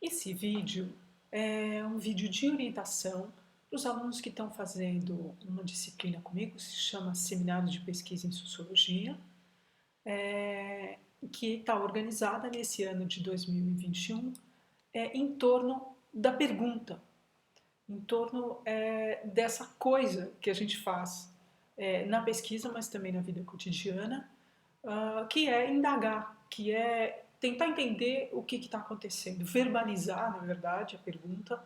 Esse vídeo é um vídeo de orientação para os alunos que estão fazendo uma disciplina comigo, que se chama Seminário de Pesquisa em Sociologia, que está organizada nesse ano de 2021 em torno da pergunta, em torno dessa coisa que a gente faz na pesquisa, mas também na vida cotidiana, que é indagar, que é tentar entender o que está acontecendo, verbalizar, na verdade, a pergunta,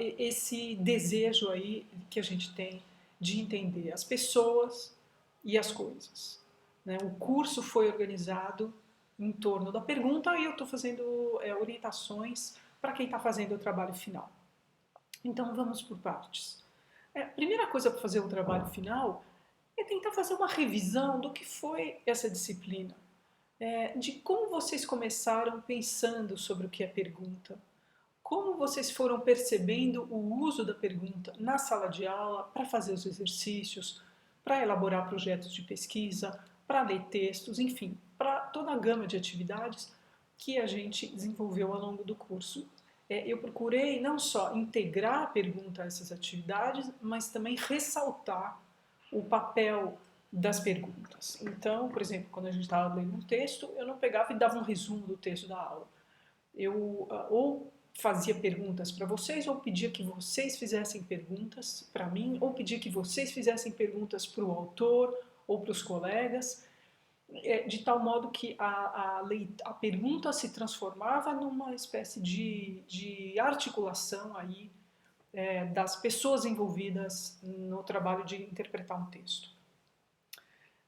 esse desejo aí que a gente tem de entender as pessoas e as coisas. Né? O curso foi organizado em torno da pergunta e eu estou fazendo orientações para quem está fazendo o trabalho final. Então vamos por partes. A primeira coisa para fazer o trabalho final é tentar fazer uma revisão do que foi essa disciplina, de como vocês começaram pensando sobre o que é pergunta, como vocês foram percebendo o uso da pergunta na sala de aula para fazer os exercícios, para elaborar projetos de pesquisa, para ler textos, enfim, para toda a gama de atividades que a gente desenvolveu ao longo do curso. Eu procurei não só integrar a pergunta a essas atividades, mas também ressaltar o papel das perguntas. Então, por exemplo, quando a gente estava lendo um texto, eu não pegava e dava um resumo do texto da aula. Eu ou fazia perguntas para vocês, ou pedia que vocês fizessem perguntas para mim, ou pedia que vocês fizessem perguntas para o autor ou para os colegas, de tal modo que a pergunta se transformava numa espécie de articulação aí das pessoas envolvidas no trabalho de interpretar um texto.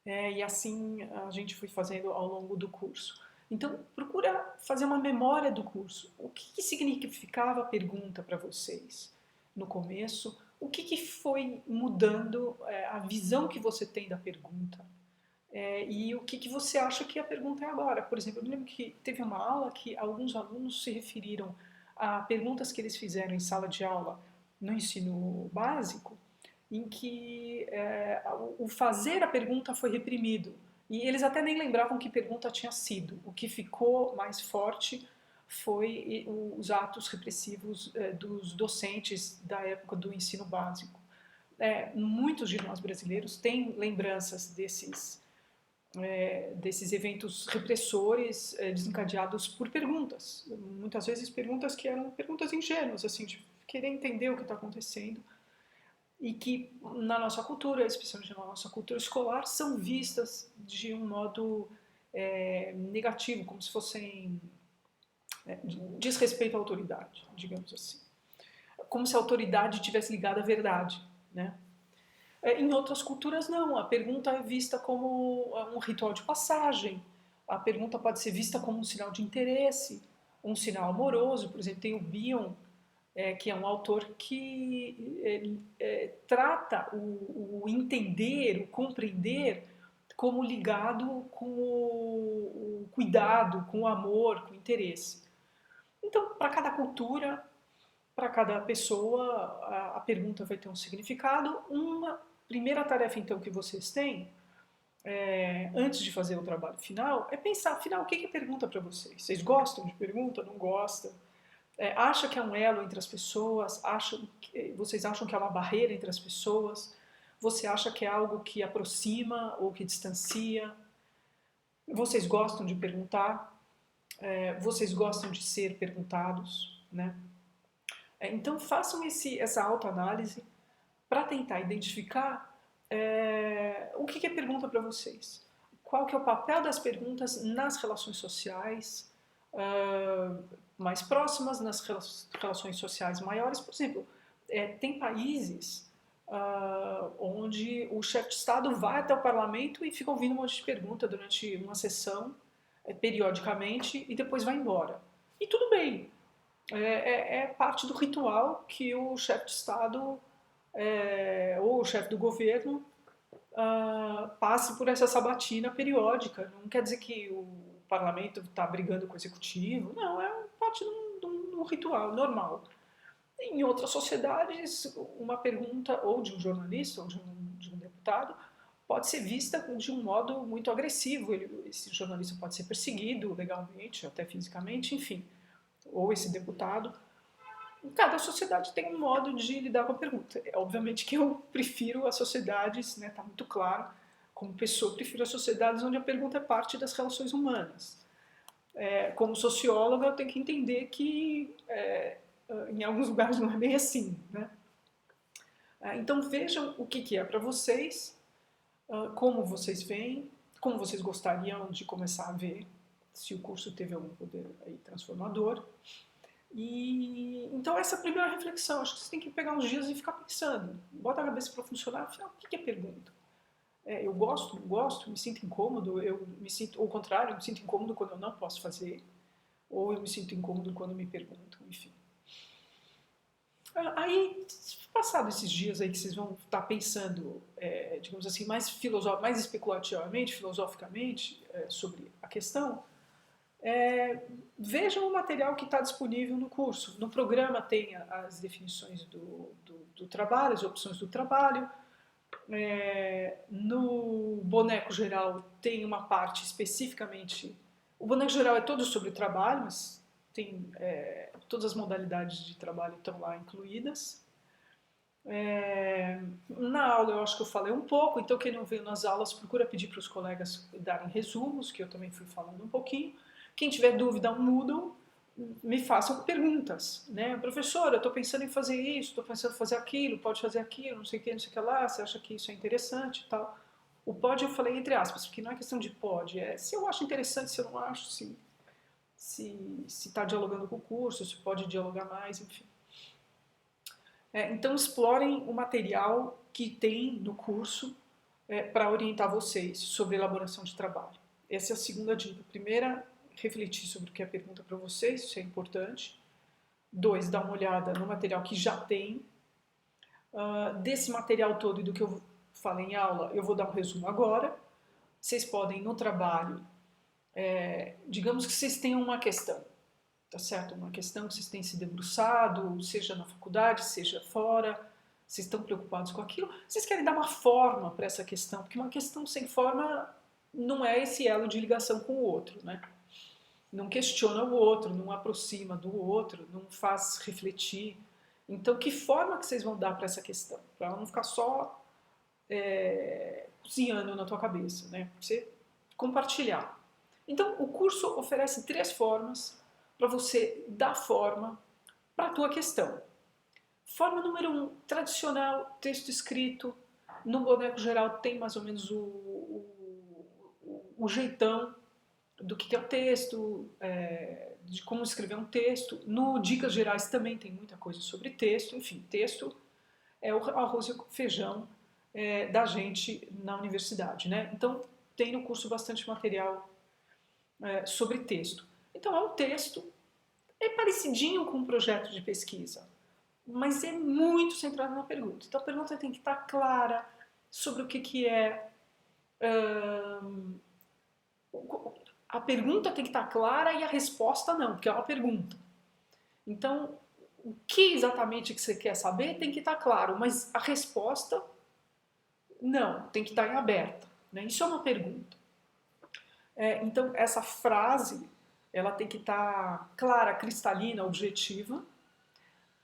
E assim a gente foi fazendo ao longo do curso. Então, procura fazer uma memória do curso. O que significava a pergunta para vocês no começo? O que foi mudando a visão que você tem da pergunta? E o que você acha que a pergunta é agora? Por exemplo, eu me lembro que teve uma aula que alguns alunos se referiram a perguntas que eles fizeram em sala de aula no ensino básico, em que o fazer a pergunta foi reprimido. E eles até nem lembravam que pergunta tinha sido. O que ficou mais forte foi os atos repressivos dos docentes da época do ensino básico. Muitos de nós brasileiros têm lembranças desses eventos repressores desencadeados por perguntas. Muitas vezes perguntas que eram perguntas ingênuas, assim, de querer entender o que está acontecendo, e que na nossa cultura, especialmente na nossa cultura escolar, são vistas de um modo negativo, como se fossem desrespeito à autoridade, digamos assim. Como se a autoridade tivesse ligada à verdade, né? Em outras culturas não, a pergunta é vista como um ritual de passagem, a pergunta pode ser vista como um sinal de interesse, um sinal amoroso. Por exemplo, tem o Bion, que é um autor que trata o entender, o compreender, como ligado com o cuidado, com o amor, com o interesse. Então, para cada cultura, para cada pessoa, a pergunta vai ter um significado. Uma primeira tarefa, então, que vocês têm, antes de fazer o trabalho final, é pensar, afinal, o que é pergunta para vocês? Vocês gostam de pergunta? Não gostam? Acha que é um elo entre as pessoas? Vocês acham que é uma barreira entre as pessoas? Você acha que é algo que aproxima ou que distancia? Vocês gostam de perguntar? Vocês gostam de ser perguntados? Né? Então façam essa autoanálise para tentar identificar o que é pergunta para vocês. Qual que é o papel das perguntas nas relações sociais mais próximas, nas relações sociais maiores. Por exemplo, tem países onde o chefe de Estado vai até o parlamento e fica ouvindo um monte de pergunta durante uma sessão, periodicamente, e depois vai embora. E tudo bem, é parte do ritual que o chefe de Estado ou o chefe do governo passe por essa sabatina periódica. Não quer dizer que o parlamento está brigando com o executivo, não, é parte de um ritual normal. Em outras sociedades, uma pergunta ou de um jornalista ou de um deputado pode ser vista de um modo muito agressivo. Esse jornalista pode ser perseguido legalmente, até fisicamente, enfim, ou esse deputado. Cada sociedade tem um modo de lidar com a pergunta. Obviamente que eu prefiro as sociedades, né, tá muito claro, como pessoa, eu prefiro as sociedades onde a pergunta é parte das relações humanas. Como socióloga, eu tenho que entender que em alguns lugares não é bem assim, né? Então vejam o que é para vocês, como vocês veem, como vocês gostariam de começar a ver, se o curso teve algum poder aí transformador. E então essa é a primeira reflexão. Acho que você tem que pegar uns dias e ficar pensando. Bota a cabeça para funcionar, afinal, o que é pergunta? Eu gosto, não gosto, me sinto incômodo, eu me sinto, ou ao contrário, eu me sinto incômodo quando eu não posso fazer, ou eu me sinto incômodo quando me perguntam, enfim. Aí, passado esses dias aí que vocês vão estar pensando, digamos assim, mais especulativamente, filosoficamente, sobre a questão, vejam o material que está disponível no curso. No programa tem as definições do trabalho, as opções do trabalho. No boneco geral tem uma parte especificamente. O boneco geral é todo sobre o trabalho, mas tem todas as modalidades de trabalho estão lá incluídas. Na aula eu acho que eu falei um pouco, então quem não veio nas aulas procura pedir para os colegas darem resumos, que eu também fui falando um pouquinho. Quem tiver dúvida, mudam, me façam perguntas, né? Professora, eu estou pensando em fazer isso, estou pensando em fazer aquilo, pode fazer aquilo, não sei o que, não sei o que lá, você acha que isso é interessante e tal. O pode eu falei entre aspas, porque não é questão de pode, é se eu acho interessante, se eu não acho, se está dialogando com o curso, se pode dialogar mais, enfim. Então explorem o material que tem no curso para orientar vocês sobre elaboração de trabalho. Essa é a segunda dica. Primeira, refletir sobre o que é a pergunta para vocês, isso é importante. 2, dar uma olhada no material que já tem. Desse material todo e do que eu falei em aula, eu vou dar um resumo agora. Vocês podem, no trabalho, digamos que vocês tenham uma questão, tá certo? Uma questão que vocês têm se debruçado, seja na faculdade, seja fora, vocês estão preocupados com aquilo, vocês querem dar uma forma para essa questão, porque uma questão sem forma não é esse elo de ligação com o outro, né? Não questiona o outro, não aproxima do outro, não faz refletir. Então, que forma que vocês vão dar para essa questão? Para ela não ficar só cozinhando na tua cabeça, né? Você compartilhar. Então, o curso oferece 3 formas para você dar forma para a tua questão. Forma número 1, tradicional, texto escrito. No boneco geral tem mais ou menos o jeitão do que é o texto, de como escrever um texto. No Dicas Gerais também tem muita coisa sobre texto. Enfim, texto é o arroz e o feijão da gente na universidade, né? Então, tem no curso bastante material sobre texto. Então, é um texto, é parecidinho com um projeto de pesquisa, mas é muito centrado na pergunta. Então, a pergunta tem que estar clara sobre o que é... a pergunta tem que estar clara e a resposta não, porque é uma pergunta. Então, o que exatamente que você quer saber tem que estar claro, mas a resposta não, tem que estar em aberta, né? Isso é uma pergunta. Então, essa frase, ela tem que estar clara, cristalina, objetiva.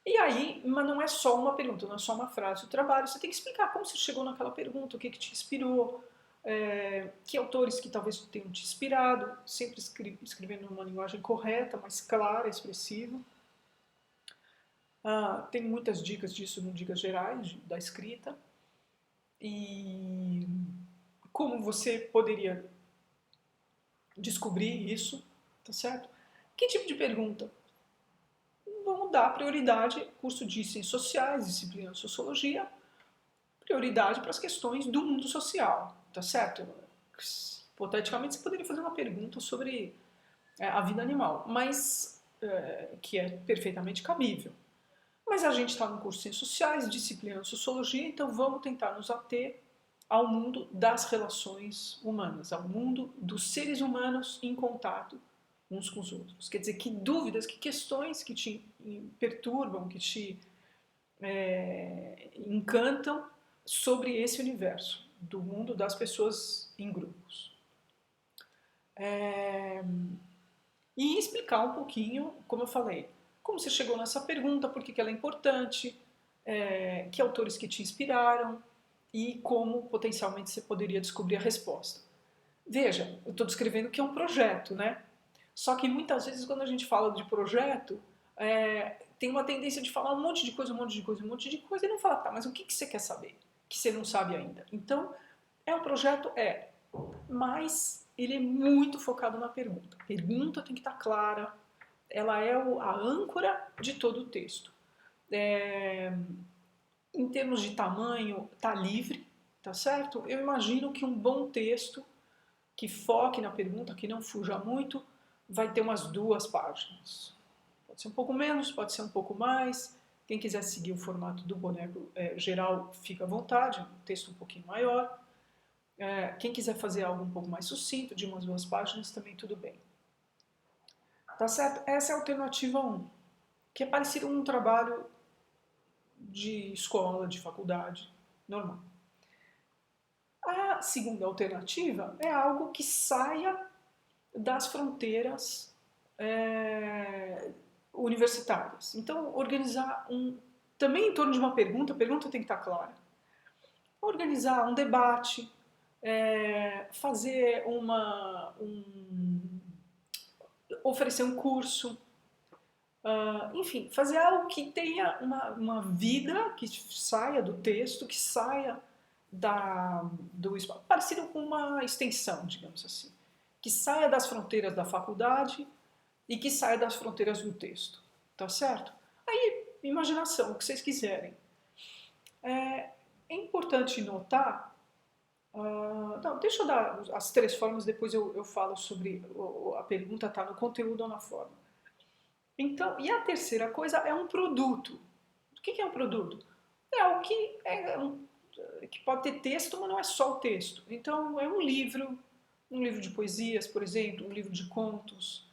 E aí, mas não é só uma pergunta, não é só uma frase. O trabalho, você tem que explicar como você chegou naquela pergunta, o que te inspirou, que autores que talvez tenham te inspirado, sempre escrevendo numa linguagem correta, mais clara, expressiva. Tem muitas dicas disso no Dicas Gerais, da escrita. E como você poderia descobrir isso, tá certo? Que tipo de pergunta? Vamos dar prioridade, curso de Ciências Sociais, disciplina de Sociologia, prioridade para as questões do mundo social, tá certo? Hipoteticamente, você poderia fazer uma pergunta sobre a vida animal, mas que é perfeitamente cabível. Mas a gente está no curso de Ciências Sociais, disciplina de Sociologia, então vamos tentar nos ater ao mundo das relações humanas, ao mundo dos seres humanos em contato uns com os outros. Quer dizer, que dúvidas, que questões que te perturbam, que te encantam sobre esse universo. do mundo das pessoas em grupos. E explicar um pouquinho, como eu falei, como você chegou nessa pergunta, por que ela é importante, que autores que te inspiraram e como potencialmente você poderia descobrir a resposta. Veja, eu estou descrevendo que é um projeto, né? Só que muitas vezes quando a gente fala de projeto, tem uma tendência de falar um monte de coisa, um monte de coisa, um monte de coisa e não falar, tá, mas o que você quer saber? Que você não sabe ainda. Então, é um projeto? Mas ele é muito focado na pergunta. A pergunta tem que estar clara, ela é a âncora de todo o texto. Em termos de tamanho, está livre, tá certo? Eu imagino que um bom texto que foque na pergunta, que não fuja muito, vai ter umas 2 páginas. Pode ser um pouco menos, pode ser um pouco mais. Quem quiser seguir o formato do boneco geral, fica à vontade, um texto um pouquinho maior. Quem quiser fazer algo um pouco mais sucinto, de umas 2 páginas, também tudo bem. Tá certo? Essa é a alternativa 1, que é parecido com um trabalho de escola, de faculdade, normal. A segunda alternativa é algo que saia das fronteiras universitárias. Então, organizar também em torno de uma pergunta, a pergunta tem que estar clara. Organizar um debate, fazer oferecer um curso, enfim, fazer algo que tenha uma vida, que saia do texto, que saia do espaço, parecido com uma extensão, digamos assim, que saia das fronteiras da faculdade e que saia das fronteiras do texto, tá certo? Aí, imaginação, o que vocês quiserem. É importante notar, não, deixa eu dar as 3 formas, depois eu falo sobre a pergunta tá no conteúdo ou na forma. Então, e a terceira coisa é um produto. O que é um produto? É algo que pode ter texto, mas não é só o texto. Então, é um livro de poesias, por exemplo, um livro de contos,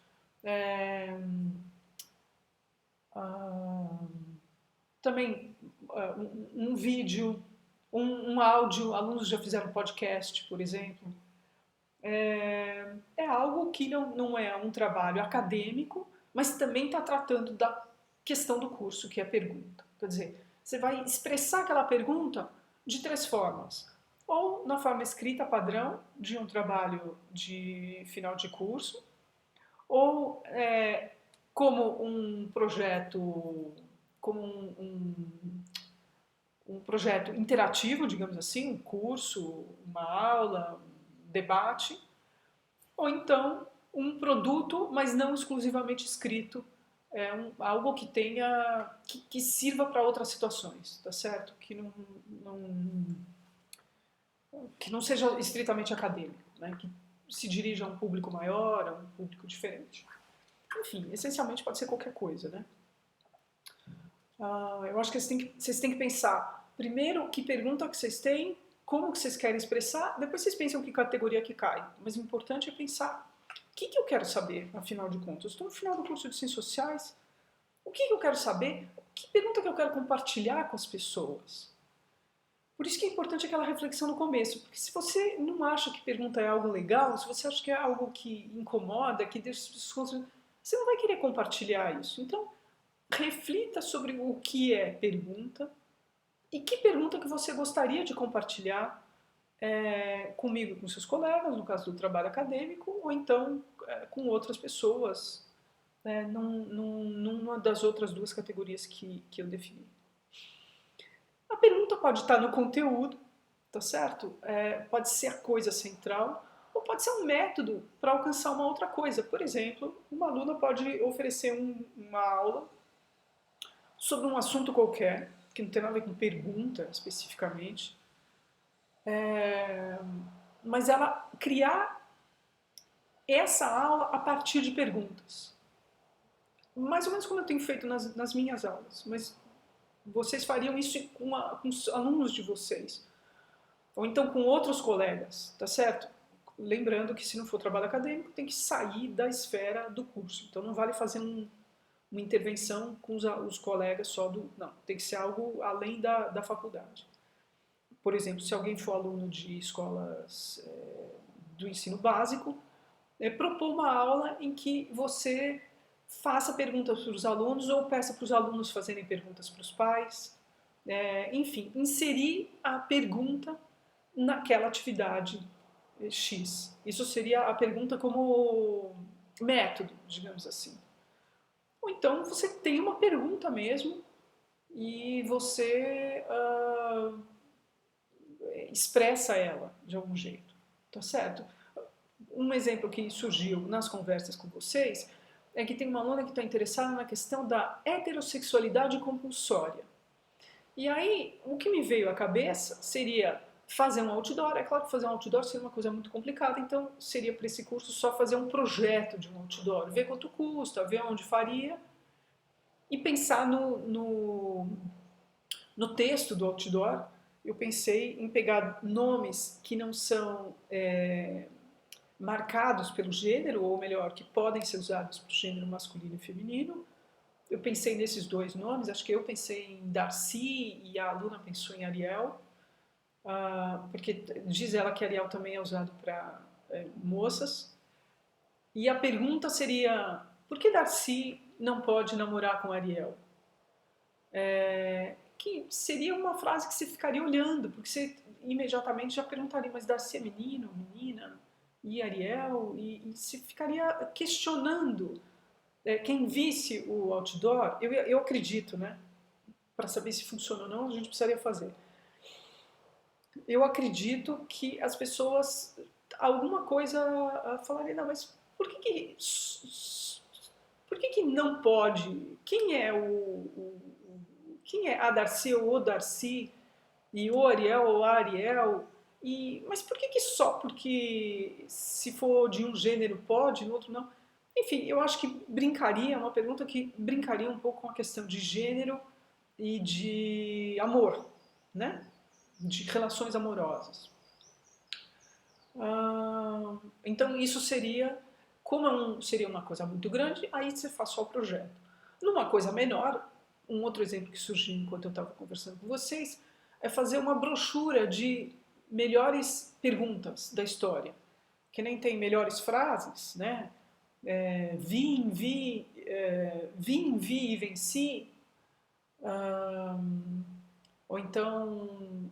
também um vídeo, um áudio, alunos já fizeram podcast, por exemplo. É algo que não é um trabalho acadêmico, mas também está tratando da questão do curso, que é a pergunta. Quer dizer, você vai expressar aquela pergunta de 3 formas. Ou na forma escrita padrão de um trabalho de final de curso, ou como um projeto, um projeto interativo, digamos assim, um curso, uma aula, um debate, ou então um produto, mas não exclusivamente escrito, algo que tenha, que sirva para outras situações, tá certo? Que não seja estritamente acadêmico, né? Que se dirija a um público maior, a um público diferente. Enfim, essencialmente pode ser qualquer coisa, né? Eu acho que vocês têm que pensar, primeiro, que pergunta que vocês têm, como que vocês querem expressar, depois vocês pensam que categoria que cai. Mas o importante é pensar, o que eu quero saber, afinal de contas? Eu estou no final do curso de Ciências Sociais, o que eu quero saber? Que pergunta que eu quero compartilhar com as pessoas? Por isso que é importante aquela reflexão no começo, porque se você não acha que pergunta é algo legal, se você acha que é algo que incomoda, que deixa as pessoas... Você não vai querer compartilhar isso. Então, reflita sobre o que é pergunta e que pergunta que você gostaria de compartilhar comigo, com seus colegas, no caso do trabalho acadêmico, ou então com outras pessoas, numa das outras 2 categorias que eu defini. A pergunta pode estar no conteúdo, tá certo? Pode ser a coisa central, ou pode ser um método para alcançar uma outra coisa. Por exemplo, uma aluna pode oferecer uma aula sobre um assunto qualquer, que não tem nada a ver com pergunta especificamente, mas ela criar essa aula a partir de perguntas. Mais ou menos como eu tenho feito nas minhas aulas, mas vocês fariam isso com os alunos de vocês, ou então com outros colegas, tá certo? Lembrando que se não for trabalho acadêmico, tem que sair da esfera do curso, então não vale fazer uma intervenção com os colegas só do... Não, tem que ser algo além da faculdade. Por exemplo, se alguém for aluno de escolas do ensino básico, propor uma aula em que você faça perguntas para os alunos ou peça para os alunos fazerem perguntas para os pais. Enfim, inserir a pergunta naquela atividade X. Isso seria a pergunta como método, digamos assim. Ou então você tem uma pergunta mesmo e você expressa ela de algum jeito, tá certo? Um exemplo que surgiu nas conversas com vocês é que tem uma aluna que está interessada na questão da heterossexualidade compulsória. E aí, o que me veio à cabeça seria fazer um outdoor. É claro que fazer um outdoor seria uma coisa muito complicada, então seria para esse curso só fazer um projeto de um outdoor, ver quanto custa, ver onde faria e pensar no texto do outdoor. Eu pensei em pegar nomes que não são marcados pelo gênero, ou melhor, que podem ser usados para o gênero masculino e feminino. Eu pensei nesses dois nomes, acho que eu pensei em Darcy e a aluna pensou em Ariel, porque diz ela que Ariel também é usado para moças. E a pergunta seria, por que Darcy não pode namorar com Ariel? Que seria uma frase que você ficaria olhando, porque você imediatamente já perguntaria, mas Darcy é menino, menina? E Ariel? E se ficaria questionando. Quem visse o outdoor, eu acredito, né? Para saber se funciona ou não, a gente precisaria fazer. Eu acredito que as pessoas, alguma coisa, falariam, não, mas por que não pode? Quem é quem é a Darcy ou o Darcy? E o Ariel ou a Ariel? Mas por que só porque se for de um gênero pode, no outro não? Enfim, eu acho que brincaria, é uma pergunta que brincaria um pouco com a questão de gênero e de amor, né? De relações amorosas. Então isso seria, como seria uma coisa muito grande, aí você faz só o projeto. Numa coisa menor, um outro exemplo que surgiu enquanto eu estava conversando com vocês, é fazer uma brochura de melhores perguntas da história. Que nem tem melhores frases, né? Vim, vi e venci. Ou então,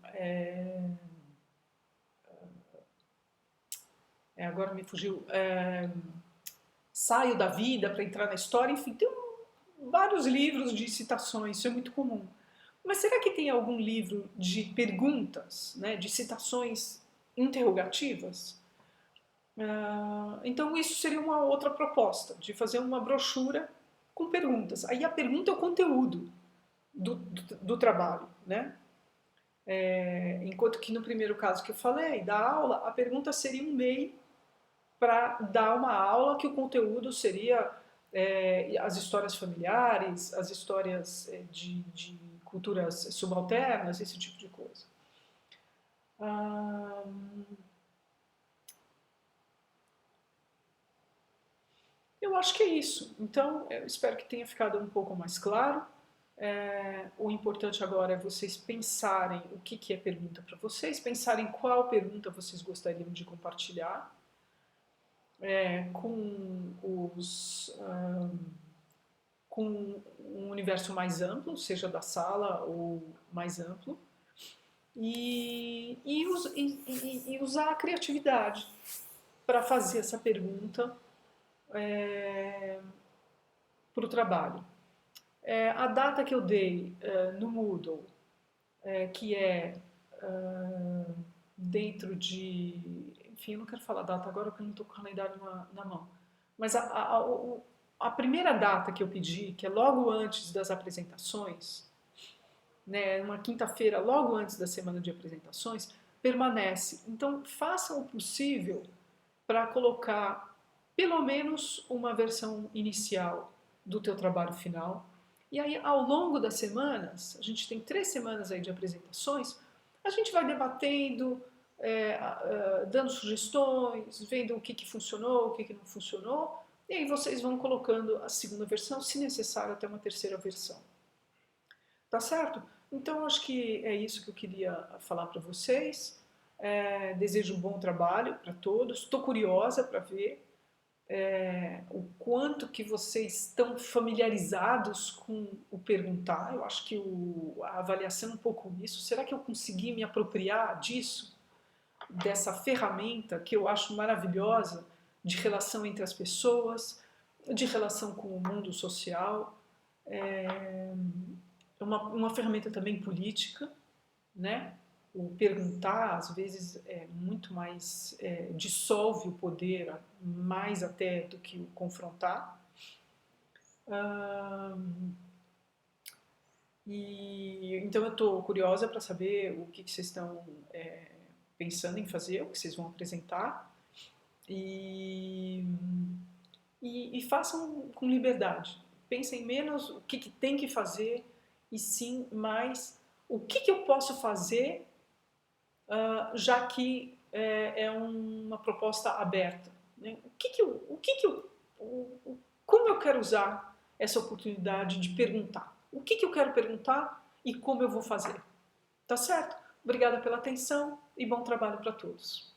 agora me fugiu, saio da vida para entrar na história. Enfim, tem vários livros de citações, isso é muito comum. Mas será que tem algum livro de perguntas, né, de citações interrogativas? Então isso seria uma outra proposta, de fazer uma brochura com perguntas. Aí a pergunta é o conteúdo do trabalho, né? Enquanto que no primeiro caso que eu falei, da aula, a pergunta seria um meio para dar uma aula que o conteúdo seria as histórias familiares, as histórias de culturas subalternas, esse tipo de coisa. Eu acho que é isso. Então, eu espero que tenha ficado um pouco mais claro. O importante agora é vocês pensarem o que é pergunta para vocês, pensarem qual pergunta vocês gostariam de compartilhar com com um universo mais amplo, seja da sala ou mais amplo, e usar a criatividade para fazer essa pergunta para o trabalho. A data que eu dei no Moodle, que é dentro de... Enfim, eu não quero falar data agora porque eu não estou com o calendário na mão. Mas a primeira data que eu pedi, que é logo antes das apresentações, né, uma quinta-feira, logo antes da semana de apresentações, permanece. Então, façam o possível para colocar pelo menos uma versão inicial do teu trabalho final. E aí, ao longo das semanas, a gente tem 3 semanas aí de apresentações, a gente vai debatendo, dando sugestões, vendo o que funcionou, o que não funcionou, e aí vocês vão colocando a segunda versão, se necessário até uma terceira versão. Tá certo? Então, acho que é isso que eu queria falar para vocês. Desejo um bom trabalho para todos. Estou curiosa para ver o quanto que vocês estão familiarizados com o perguntar. Eu acho que a avaliação é um pouco isso. Será que eu consegui me apropriar disso? Dessa ferramenta que eu acho maravilhosa de relação entre as pessoas, de relação com o mundo social. É uma ferramenta também política, né? O perguntar, às vezes, é muito mais dissolve o poder, mais até do que o confrontar. Então eu estou curiosa para saber o que vocês estão pensando em fazer, o que vocês vão apresentar. E façam com liberdade. Pensem menos o que tem que fazer e sim mais o que eu posso fazer, já que é uma proposta aberta. Né? Como eu quero usar essa oportunidade de perguntar? O que eu quero perguntar e como eu vou fazer? Tá certo? Obrigada pela atenção e bom trabalho para todos.